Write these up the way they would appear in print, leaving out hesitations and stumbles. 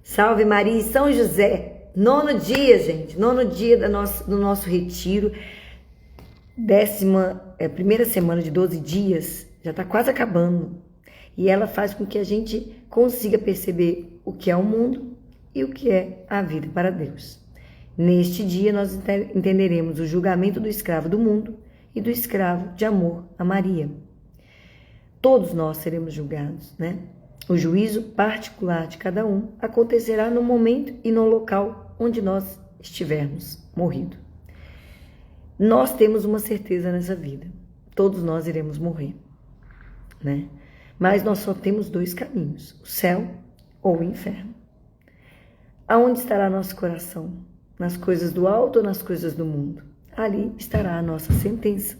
Salve Maria e São José. 9º dia, gente. 9º dia do nosso retiro. Primeira semana de 12 dias. Já está quase acabando. E ela faz com que a gente consiga perceber o que é o mundo e o que é a vida para Deus. Neste dia nós entenderemos o julgamento do escravo do mundo e do escravo de amor a Maria. Todos nós seremos julgados, né? O juízo particular de cada um acontecerá no momento e no local onde nós estivermos morrido. Nós temos uma certeza nessa vida. Todos nós iremos morrer, né? Mas nós só temos 2 caminhos, o céu ou o inferno. Aonde estará nosso coração? Nas coisas do alto ou nas coisas do mundo? Ali estará a nossa sentença.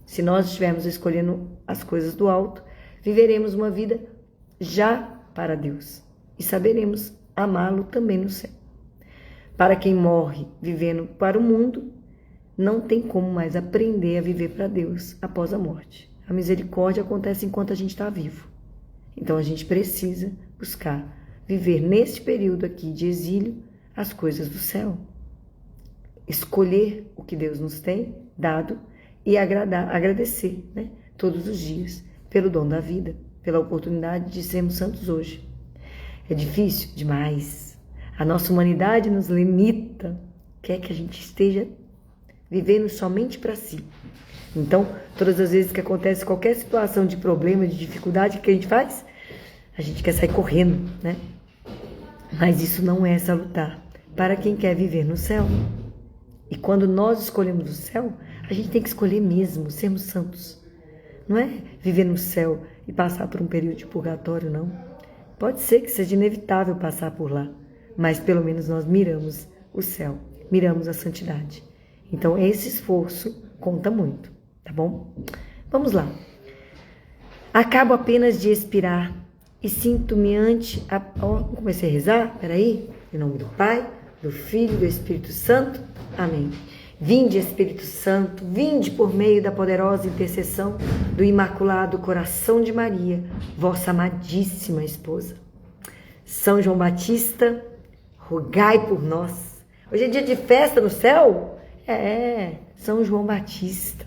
Se nós estivermos escolhendo as coisas do alto, viveremos uma vida já para Deus e saberemos amá-lo também no céu. Para quem morre vivendo para o mundo, não tem como mais aprender a viver para Deus após a morte. A misericórdia acontece enquanto a gente está vivo. Então a gente precisa buscar viver neste período aqui de exílio as coisas do céu. Escolher o que Deus nos tem dado e agradecer, né, todos os dias pelo dom da vida, pela oportunidade de sermos santos hoje. É difícil demais. A nossa humanidade nos limita, quer que a gente esteja vivendo somente para si. Então, todas as vezes que acontece qualquer situação de problema, de dificuldade, o que a gente faz? A gente quer sair correndo, né? Mas isso não é salutar para quem quer viver no céu. E quando nós escolhemos o céu, a gente tem que escolher mesmo, sermos santos. Não é viver no céu e passar por um período de purgatório, não. Pode ser que seja inevitável passar por lá, mas pelo menos nós miramos o céu, miramos a santidade. Então esse esforço conta muito, tá bom? Vamos lá. Acabo apenas de expirar e sinto-me comecei a rezar, peraí, em nome do Pai, do Filho e do Espírito Santo. Amém. Vinde, Espírito Santo, vinde por meio da poderosa intercessão do Imaculado Coração de Maria, vossa amadíssima esposa. São João Batista, rogai por nós. Hoje é dia de festa no céu? São João Batista.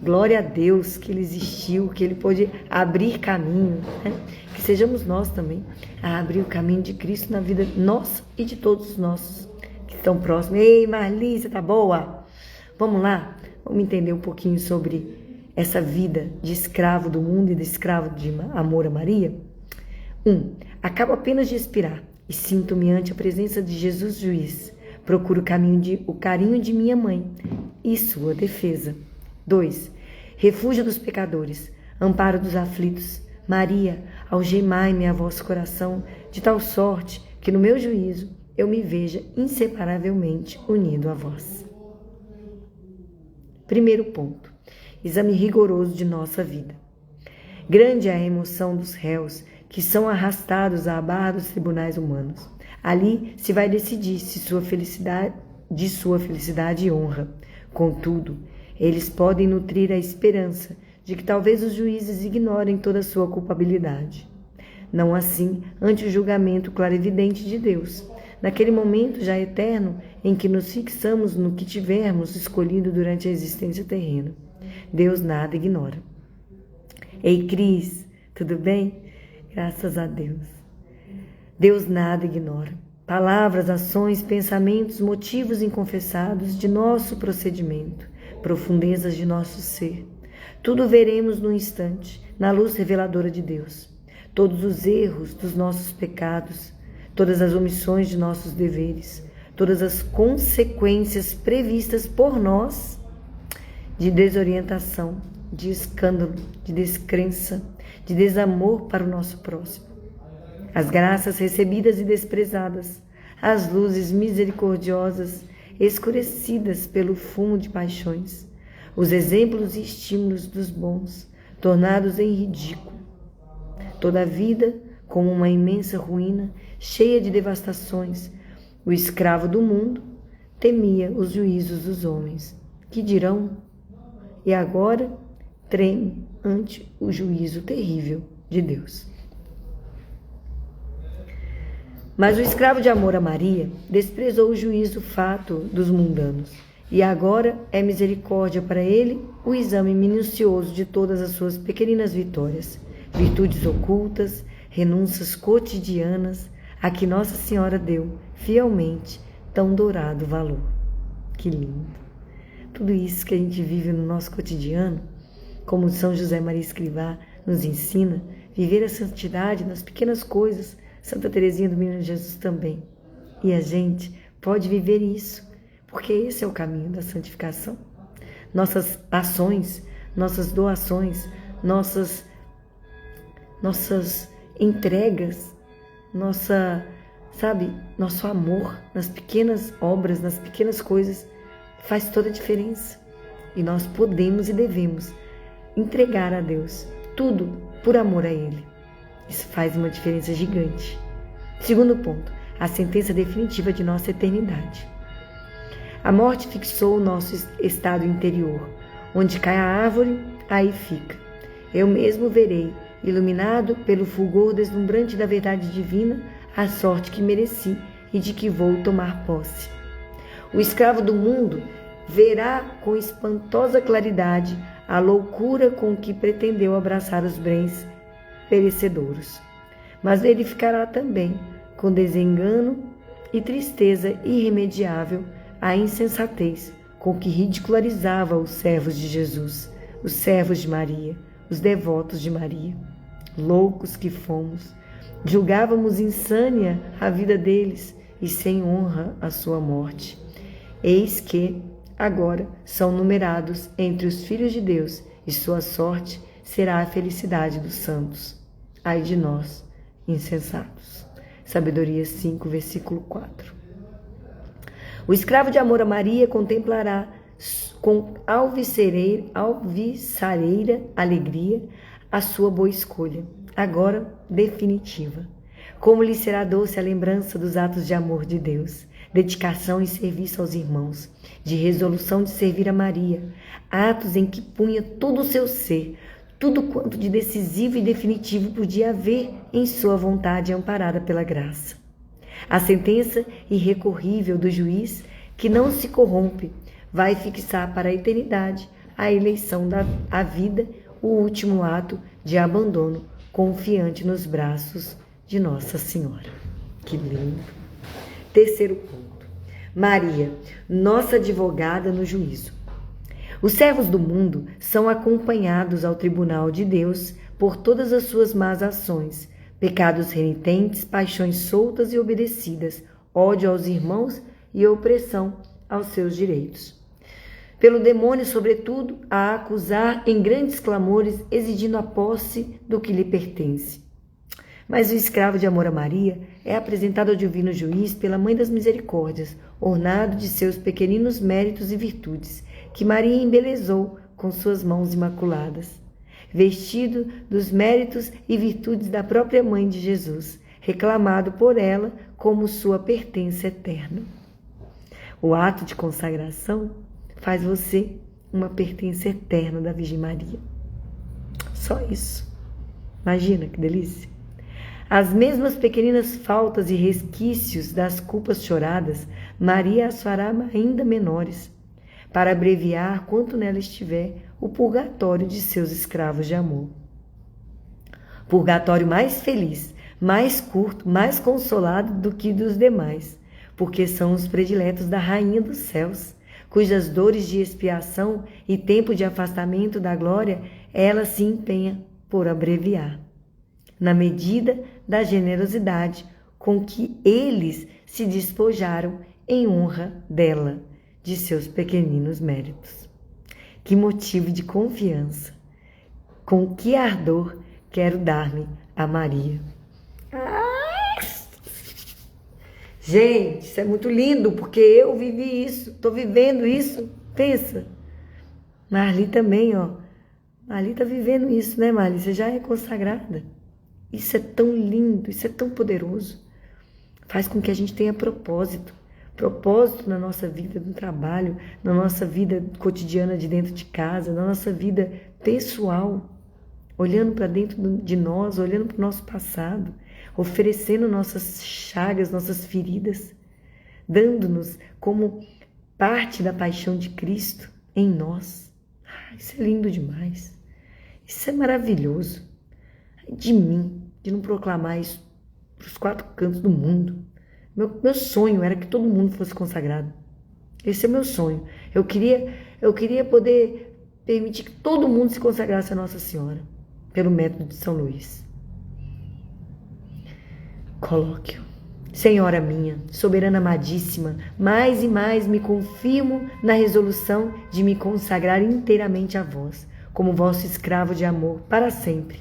Glória a Deus que ele existiu, que ele pôde abrir caminho, né? Que sejamos nós também a abrir o caminho de Cristo na vida nossa e de todos os nossos que estão próximos. Ei, Marli, você tá boa? Vamos lá? Vamos entender um pouquinho sobre essa vida de escravo do mundo e de escravo de amor a Maria? 1. Acabo apenas de expirar e sinto-me ante a presença de Jesus juiz. Procuro o carinho de minha mãe e sua defesa. 2. Refúgio dos pecadores, amparo dos aflitos. Maria, algemai-me a vosso coração, de tal sorte que no meu juízo eu me veja inseparavelmente unido a vós. Primeiro ponto. Exame rigoroso de nossa vida. Grande é a emoção dos réus que são arrastados à barra dos tribunais humanos. Ali se vai decidir de sua felicidade e honra. Contudo, eles podem nutrir a esperança de que talvez os juízes ignorem toda a sua culpabilidade. Não assim ante o julgamento clarividente de Deus, naquele momento já eterno em que nos fixamos no que tivermos escolhido durante a existência terrena. Deus nada ignora. Ei, Cris, tudo bem? Graças a Deus. Deus nada ignora. Palavras, ações, pensamentos, motivos inconfessados de nosso procedimento, profundezas de nosso ser. Tudo veremos num instante, na luz reveladora de Deus. Todos os erros dos nossos pecados, todas as omissões de nossos deveres, todas as consequências previstas por nós de desorientação, de escândalo, de descrença, de desamor para o nosso próximo. As graças recebidas e desprezadas, as luzes misericordiosas escurecidas pelo fumo de paixões, os exemplos e estímulos dos bons, tornados em ridículo. Toda a vida como uma imensa ruína, cheia de devastações. O escravo do mundo temia os juízos dos homens, que dirão, e agora treme ante o juízo terrível de Deus. Mas o escravo de amor a Maria desprezou o juízo fato dos mundanos, e agora é misericórdia para ele o exame minucioso de todas as suas pequeninas vitórias, virtudes ocultas, renúncias cotidianas, a que Nossa Senhora deu, fielmente, tão dourado valor. Que lindo! Tudo isso que a gente vive no nosso cotidiano, como São José Maria Escrivá nos ensina, viver a santidade nas pequenas coisas, Santa Teresinha do Menino Jesus também. E a gente pode viver isso, porque esse é o caminho da santificação. Nossas ações, nossas doações, nossas entregas, nosso amor nas pequenas obras, nas pequenas coisas, faz toda a diferença. E nós podemos e devemos entregar a Deus tudo por amor a Ele. Isso faz uma diferença gigante. Segundo ponto, a sentença definitiva de nossa eternidade. A morte fixou o nosso estado interior. Onde cai a árvore, aí fica. Eu mesmo verei, iluminado pelo fulgor deslumbrante da verdade divina, a sorte que mereci e de que vou tomar posse. O escravo do mundo verá com espantosa claridade a loucura com que pretendeu abraçar os bens perecedouros. Mas verificará também, com desengano e tristeza irremediável, a insensatez com que ridicularizava os servos de Jesus, os servos de Maria, os devotos de Maria. Loucos que fomos, julgávamos insânia a vida deles e sem honra a sua morte. Eis que, agora, são numerados entre os filhos de Deus e sua sorte será a felicidade dos santos. Ai de nós, insensatos. Sabedoria 5, versículo 4. O escravo de amor a Maria contemplará com alvissareira alegria a sua boa escolha, agora definitiva. Como lhe será doce a lembrança dos atos de amor de Deus, dedicação e serviço aos irmãos, de resolução de servir a Maria, atos em que punha todo o seu ser, tudo quanto de decisivo e definitivo podia haver em sua vontade amparada pela graça. A sentença irrecorrível do juiz, que não se corrompe, vai fixar para a eternidade a eleição da vida, o último ato de abandono confiante nos braços de Nossa Senhora. Que lindo! Terceiro ponto. Maria, nossa advogada no juízo. Os servos do mundo são acompanhados ao tribunal de Deus por todas as suas más ações, pecados renitentes, paixões soltas e obedecidas, ódio aos irmãos e opressão aos seus direitos. Pelo demônio, sobretudo, a acusar em grandes clamores, exigindo a posse do que lhe pertence. Mas o escravo de amor a Maria é apresentado ao divino juiz pela Mãe das Misericórdias, ornado de seus pequeninos méritos e virtudes, que Maria embelezou com suas mãos imaculadas. Vestido dos méritos e virtudes da própria Mãe de Jesus, reclamado por ela como sua pertença eterna. O ato de consagração faz você uma pertença eterna da Virgem Maria. Só isso. Imagina que delícia. As mesmas pequeninas faltas e resquícios das culpas choradas, Maria as fará ainda menores, para abreviar, quanto nela estiver, o purgatório de seus escravos de amor. Purgatório mais feliz, mais curto, mais consolado do que dos demais, porque são os prediletos da Rainha dos Céus, cujas dores de expiação e tempo de afastamento da glória ela se empenha por abreviar, na medida da generosidade com que eles se despojaram em honra dela, de seus pequeninos méritos. Que motivo de confiança, com que ardor quero dar-me a Maria. Gente, isso é muito lindo, porque eu vivi isso, estou vivendo isso, pensa. Marli também, ó. Marli está vivendo isso, né, Marli? Você já é consagrada. Isso é tão lindo, isso é tão poderoso. Faz com que a gente tenha propósito na nossa vida no trabalho, na nossa vida cotidiana de dentro de casa, na nossa vida pessoal, olhando para dentro de nós, olhando para o nosso passado, oferecendo nossas chagas, nossas feridas, dando-nos como parte da paixão de Cristo em nós. Isso é lindo demais. Isso é maravilhoso. De mim, de não proclamar isso para os 4 cantos do mundo. Meu sonho era que todo mundo fosse consagrado. Esse é meu sonho. Eu queria poder permitir que todo mundo se consagrasse a Nossa Senhora, pelo método de São Luís. Colóquio. Senhora minha, soberana amadíssima, mais e mais me confirmo na resolução de me consagrar inteiramente a vós, como vosso escravo de amor, para sempre.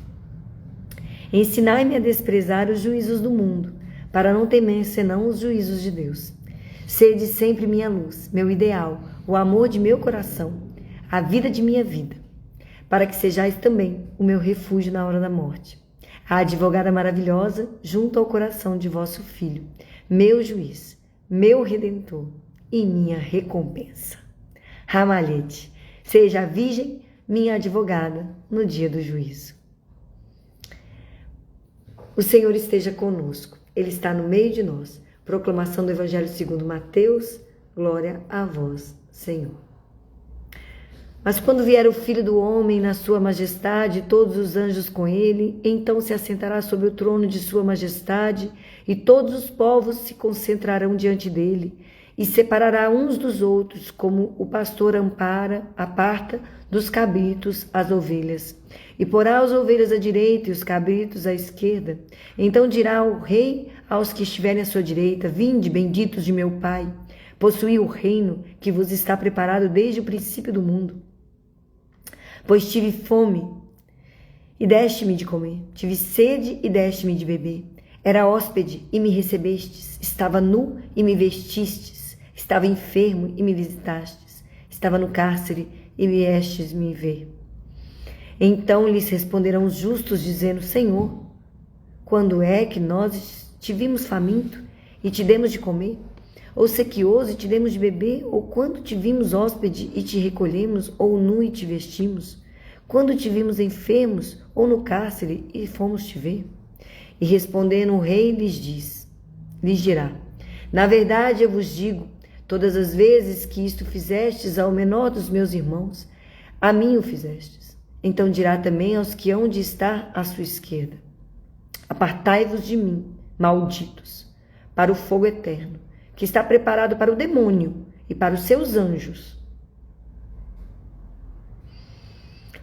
Ensinai-me a desprezar os juízos do mundo, para não temer senão os juízos de Deus. Sede sempre minha luz, meu ideal, o amor de meu coração, a vida de minha vida, para que sejais também o meu refúgio na hora da morte. A advogada maravilhosa junto ao coração de vosso Filho, meu juiz, meu redentor e minha recompensa. Ramalhete, seja a Virgem minha advogada no dia do juízo. O Senhor esteja conosco, Ele está no meio de nós. Proclamação do Evangelho segundo Mateus, glória a vós, Senhor. Mas quando vier o Filho do Homem na sua majestade, todos os anjos com ele, então se assentará sobre o trono de sua majestade, e todos os povos se concentrarão diante dele, e separará uns dos outros, como o pastor aparta dos cabritos as ovelhas, e porá as ovelhas à direita e os cabritos à esquerda. Então dirá o rei aos que estiverem à sua direita: vinde, benditos de meu Pai, possuí o reino que vos está preparado desde o princípio do mundo. Pois tive fome e deste-me de comer, tive sede e deste-me de beber. Era hóspede e me recebestes, estava nu e me vestistes, estava enfermo e me visitastes, estava no cárcere e viestes me ver. Então lhes responderão os justos, dizendo: Senhor, quando é que nós te vimos faminto e te demos de comer? Ou sequioso e te demos de beber? Ou quando te vimos hóspede e te recolhemos? Ou nu e te vestimos? Quando te vimos enfermos ou no cárcere e fomos te ver? E respondendo o rei lhes dirá: na verdade eu vos digo, todas as vezes que isto fizestes ao menor dos meus irmãos, a mim o fizestes. Então dirá também aos que hão de estar à sua esquerda: apartai-vos de mim, malditos, para o fogo eterno, que está preparado para o demônio e para os seus anjos.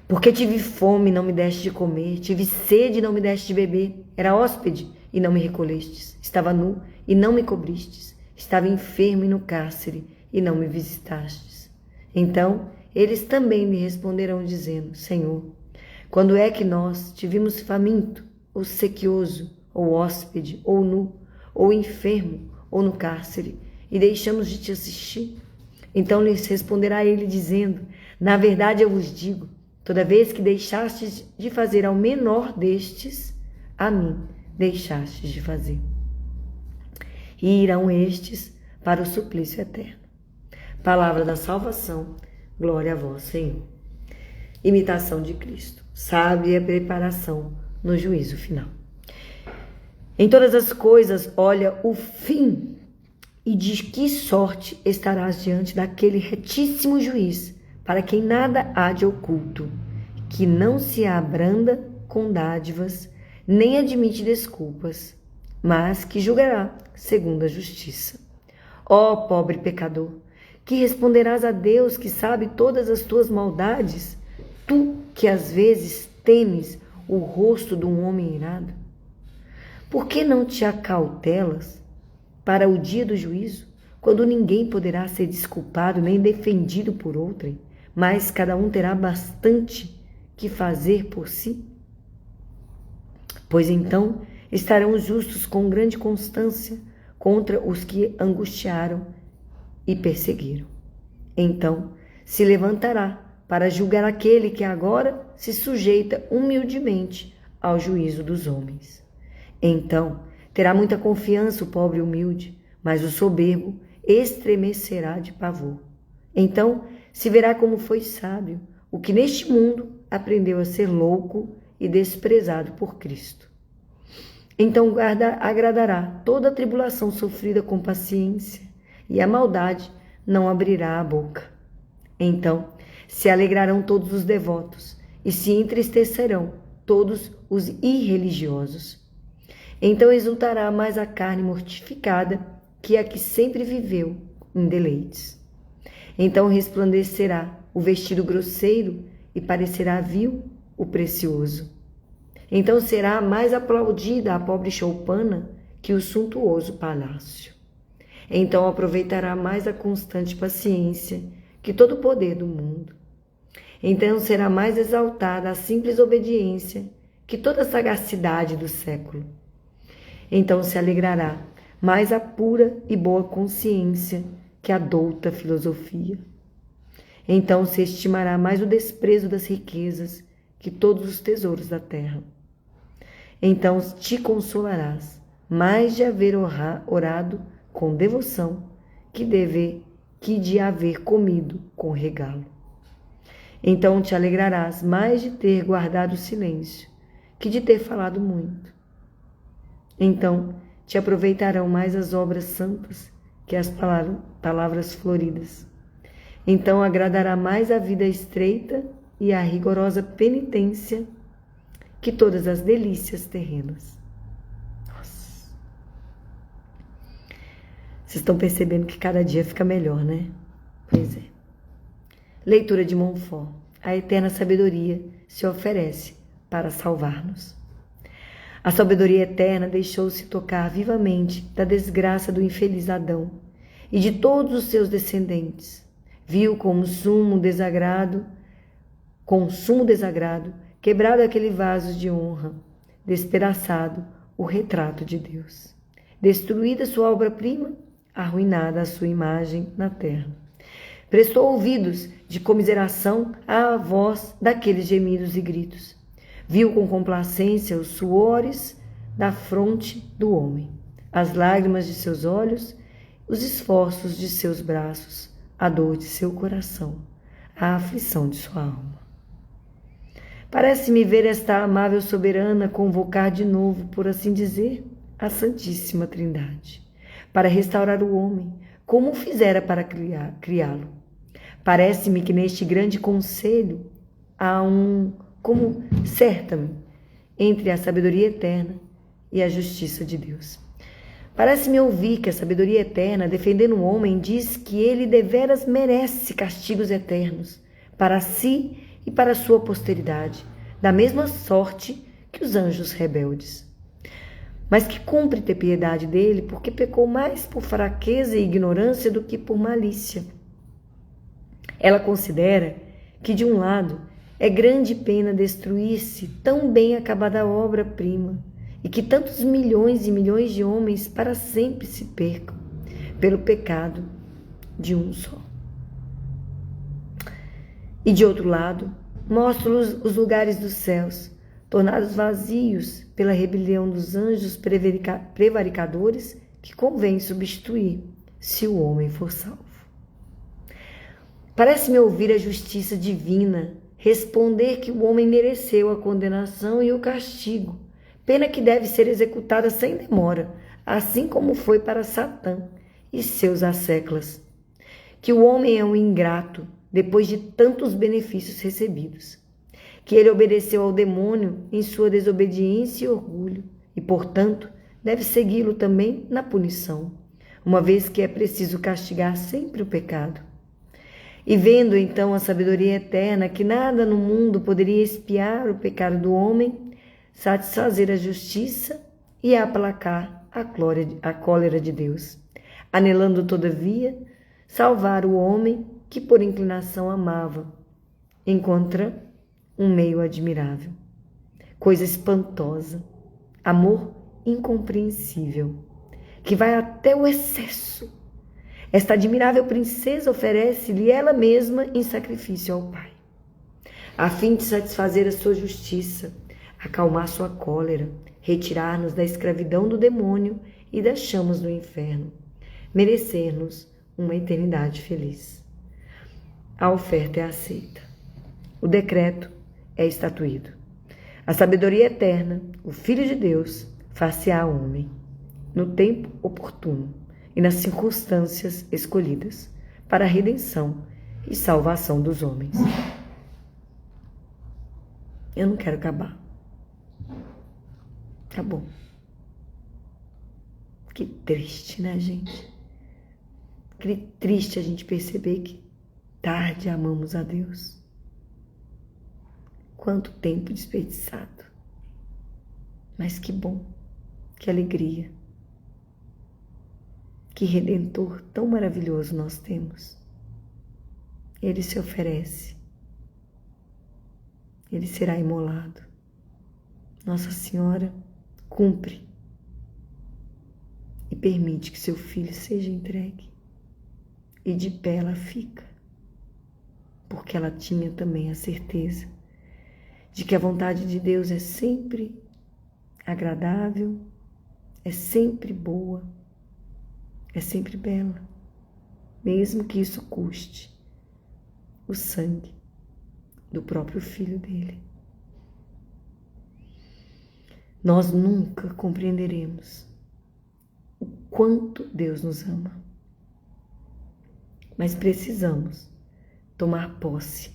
Porque tive fome e não me deste de comer, tive sede e não me deste de beber, era hóspede e não me recolhestes, estava nu e não me cobristes, estava enfermo e no cárcere e não me visitastes. Então eles também lhe responderão dizendo: Senhor, quando é que nós te vimos faminto, ou sequioso, ou hóspede, ou nu, ou enfermo, ou no cárcere, e deixamos de te assistir? Então lhes responderá ele dizendo: na verdade eu vos digo, toda vez que deixastes de fazer ao menor destes, a mim deixastes de fazer. E irão estes para o suplício eterno. Palavra da salvação, glória a vós, Senhor. Imitação de Cristo, sábia preparação no juízo final. Em todas as coisas, olha o fim, e de que sorte estarás diante daquele retíssimo juiz, para quem nada há de oculto, que não se abranda com dádivas, nem admite desculpas, mas que julgará segundo a justiça. Ó pobre pecador, que responderás a Deus que sabe todas as tuas maldades, tu que às vezes temes o rosto de um homem irado? Por que não te acautelas para o dia do juízo, quando ninguém poderá ser desculpado nem defendido por outrem, mas cada um terá bastante que fazer por si? Pois então estarão justos com grande constância contra os que angustiaram e perseguiram. Então se levantará para julgar aquele que agora se sujeita humildemente ao juízo dos homens. Então terá muita confiança o pobre humilde, mas o soberbo estremecerá de pavor. Então se verá como foi sábio o que neste mundo aprendeu a ser louco e desprezado por Cristo. Então agradará toda a tribulação sofrida com paciência, e a maldade não abrirá a boca. Então se alegrarão todos os devotos, e se entristecerão todos os irreligiosos. Então exultará mais a carne mortificada que a que sempre viveu em deleites. Então resplandecerá o vestido grosseiro e parecerá vil o precioso. Então será mais aplaudida a pobre choupana que o suntuoso palácio. Então aproveitará mais a constante paciência que todo o poder do mundo. Então será mais exaltada a simples obediência que toda a sagacidade do século. Então se alegrará mais a pura e boa consciência que a douta filosofia. Então se estimará mais o desprezo das riquezas que todos os tesouros da terra. Então te consolarás mais de haver orado com devoção que de haver comido com regalo. Então te alegrarás mais de ter guardado silêncio que de ter falado muito. Então te aproveitarão mais as obras santas que as palavras floridas. Então agradará mais a vida estreita e a rigorosa penitência que todas as delícias terrenas. Nossa. Vocês estão percebendo que cada dia fica melhor, né? Pois é. Leitura de Montfort. A eterna sabedoria se oferece para salvar-nos. A sabedoria eterna deixou-se tocar vivamente da desgraça do infeliz Adão e de todos os seus descendentes. Viu com sumo desagrado, quebrado aquele vaso de honra, despedaçado o retrato de Deus, destruída sua obra-prima, arruinada a sua imagem na terra. Prestou ouvidos de comiseração à voz daqueles gemidos e gritos. Viu com complacência os suores da fronte do homem, as lágrimas de seus olhos, os esforços de seus braços, a dor de seu coração, a aflição de sua alma. Parece-me ver esta amável soberana convocar de novo, por assim dizer, a Santíssima Trindade, para restaurar o homem, como fizera para criá-lo. Parece-me que neste grande conselho há como certame entre a sabedoria eterna e a justiça de Deus. Parece-me ouvir que a sabedoria eterna, defendendo o homem, diz que ele deveras merece castigos eternos para si e para sua posteridade, da mesma sorte que os anjos rebeldes. Mas que cumpre ter piedade dele, porque pecou mais por fraqueza e ignorância do que por malícia. Ela considera que, de um lado, é grande pena destruir-se tão bem acabada obra-prima, e que tantos milhões e milhões de homens para sempre se percam pelo pecado de um só. E de outro lado, mostra os lugares dos céus, tornados vazios pela rebelião dos anjos prevaricadores que convém substituir, se o homem for salvo. Parece-me ouvir a justiça divina responder que o homem mereceu a condenação e o castigo, pena que deve ser executada sem demora, assim como foi para Satã e seus asseclas. Que o homem é um ingrato, depois de tantos benefícios recebidos. Que ele obedeceu ao demônio em sua desobediência e orgulho, e, portanto, deve segui-lo também na punição, uma vez que é preciso castigar sempre o pecado. E vendo então a sabedoria eterna que nada no mundo poderia expiar o pecado do homem, satisfazer a justiça e aplacar a cólera de Deus, anelando todavia salvar o homem que por inclinação amava, encontra um meio admirável, coisa espantosa, amor incompreensível, que vai até o excesso. Esta admirável princesa oferece-lhe ela mesma em sacrifício ao Pai, a fim de satisfazer a sua justiça, acalmar sua cólera, retirar-nos da escravidão do demônio e das chamas do inferno, merecer-nos uma eternidade feliz. A oferta é aceita. O decreto é estatuído. A sabedoria eterna, o Filho de Deus, far-se-á homem, no tempo oportuno e nas circunstâncias escolhidas, para a redenção e salvação dos homens. Eu não quero acabar. Acabou. Que triste, né, gente? Que triste a gente perceber que tarde amamos a Deus. Quanto tempo desperdiçado. Mas que bom, que alegria. Que Redentor tão maravilhoso nós temos. Ele se oferece. Ele será imolado. Nossa Senhora cumpre e permite que seu filho seja entregue. E de pé ela fica, porque ela tinha também a certeza de que a vontade de Deus é sempre agradável, é sempre boa, é sempre bela, mesmo que isso custe o sangue do próprio filho dele. Nós nunca compreenderemos o quanto Deus nos ama, mas precisamos tomar posse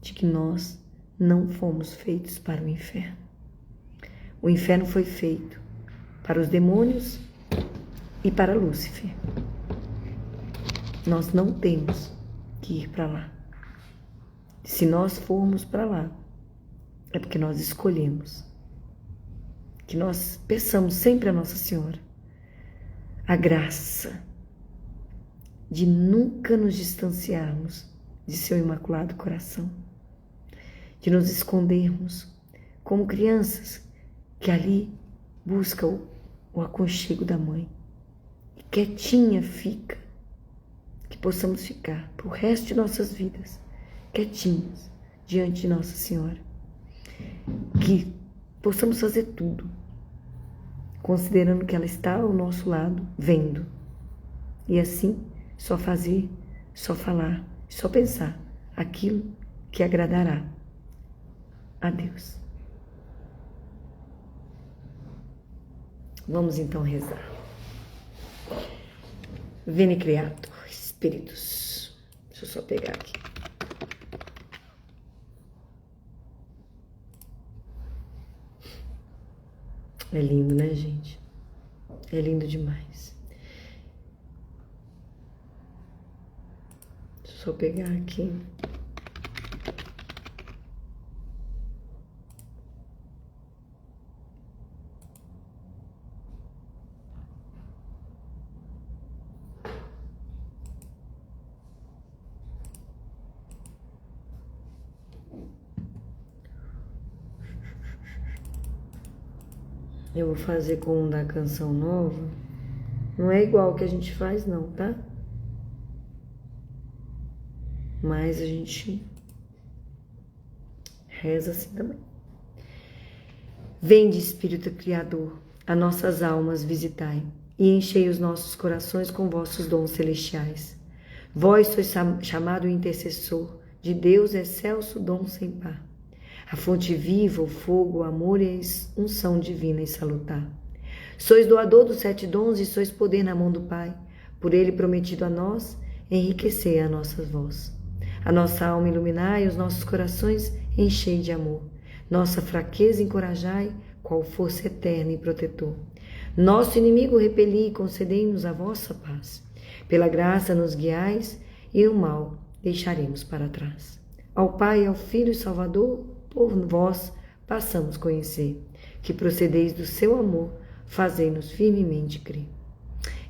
de que nós não fomos feitos para o inferno. O inferno foi feito para os demônios e para Lúcifer. Nós não temos que ir para lá. Se nós formos para lá, é porque nós escolhemos. Que nós peçamos sempre a Nossa Senhora a graça de nunca nos distanciarmos de seu imaculado coração, de nos escondermos como crianças que ali buscam o aconchego da mãe e quietinha fica, que possamos ficar pro resto de nossas vidas quietinhos diante de Nossa Senhora, que possamos fazer tudo considerando que ela está ao nosso lado, vendo, e assim só fazer, só falar, só pensar aquilo que agradará a Deus. Vamos então rezar. Veni Creator, Espíritos. Deixa eu só pegar aqui. É lindo, né, gente? É lindo demais. Deixa eu só pegar aqui. Eu vou fazer com um da canção nova. Não é igual o que a gente faz, não, tá? Mas a gente reza assim também. Vinde, Espírito Criador, a nossas almas visitai, e enchei os nossos corações com vossos dons celestiais. Vós sois chamado intercessor de Deus excelso dom sem par. A fonte viva, o fogo, o amor e a unção divina e salutar. Sois doador dos 7 dons e sois poder na mão do Pai. Por ele prometido a nós, enriquecei a nossa voz. A nossa alma iluminai, os nossos corações enchei de amor. Nossa fraqueza encorajai, qual força eterna e protetor. Nosso inimigo repeli e concedei-nos a vossa paz. Pela graça nos guiais e o mal deixaremos para trás. Ao Pai, ao Filho e Salvador, por vós passamos conhecer, que procedeis do seu amor, fazei-nos firmemente crer.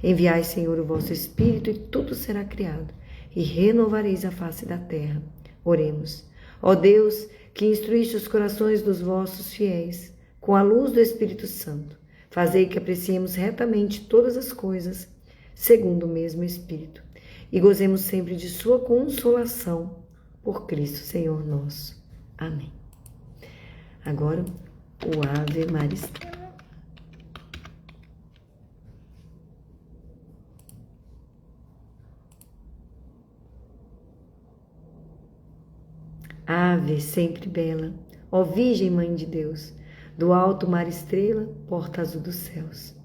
Enviai, Senhor, o vosso Espírito e tudo será criado, e renovareis a face da terra. Oremos. Ó Deus, que instruíste os corações dos vossos fiéis, com a luz do Espírito Santo, fazei que apreciemos retamente todas as coisas, segundo o mesmo Espírito, e gozemos sempre de sua consolação, por Cristo Senhor nosso. Amém. Agora, o Ave Maria. Ave sempre bela, ó Virgem Mãe de Deus, Do alto mar estrela, porta azul dos céus.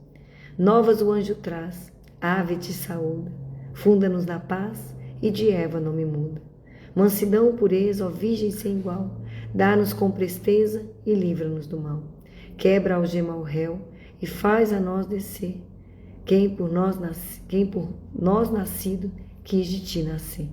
Novas o anjo traz, ave te saúda, funda-nos na paz e de Eva não me muda. Mansidão, pureza, ó Virgem sem igual, dá-nos com presteza e livra-nos do mal. Quebra a algema ao réu e faz a nós descer, quem por nós nascido quis de ti nascer.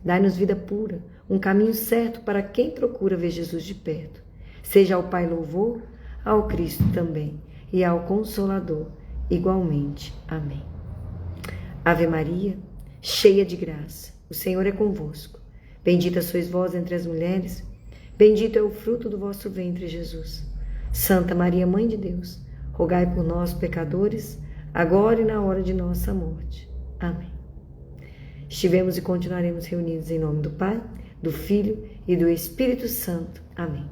Dai-nos vida pura, um caminho certo para quem procura ver Jesus de perto. Seja ao Pai louvor, ao Cristo também, e ao Consolador igualmente. Amém. Ave Maria, cheia de graça, o Senhor é convosco. Bendita sois vós entre as mulheres, bendito é o fruto do vosso ventre, Jesus. Santa Maria, Mãe de Deus, rogai por nós, pecadores, agora e na hora de nossa morte. Amém. Estivemos e continuaremos reunidos em nome do Pai, do Filho e do Espírito Santo. Amém.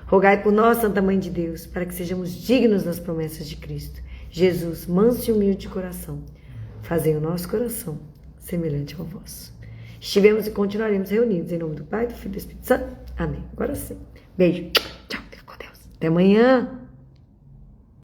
Rogai por nós, Santa Mãe de Deus, para que sejamos dignos das promessas de Cristo. Jesus, manso e humilde de coração, fazei o nosso coração semelhante ao vosso. Estivemos e continuaremos reunidos em nome do Pai, do Filho e do Espírito Santo. Amém. Agora sim. Beijo. Tchau. Fica com Deus. Até amanhã.